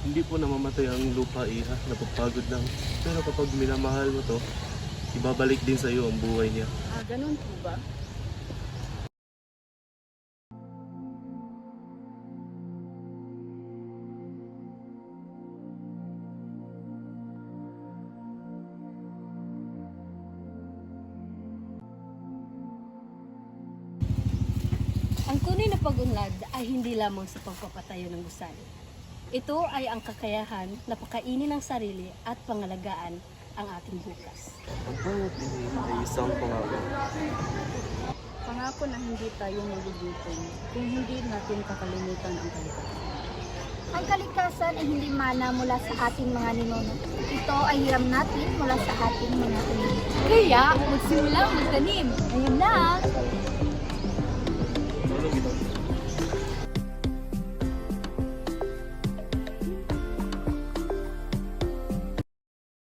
Hindi po namamatay ang lupa, Iha. Napapagod lang. Pero kapag minamahal mo to, ibabalik din sa iyo ang buhay niya. Ganun po ba? Ang tunay na pag-unlad ay hindi lamang sa pagpapatayo ng gusali. Ito ay ang kakayahan na pakainin ng sarili at pangalagaan ang ating bukas. Ang bawat inim ay isang pangako. Pangako na hindi tayo magugutom kung hindi natin kakalimutan ang kalikasan. Ang kalikasan ay hindi mana mula sa ating mga ninuno. Ito ay hiram natin mula sa ating mga ninuno. Kaya magsimula magtanim. Ngayon na!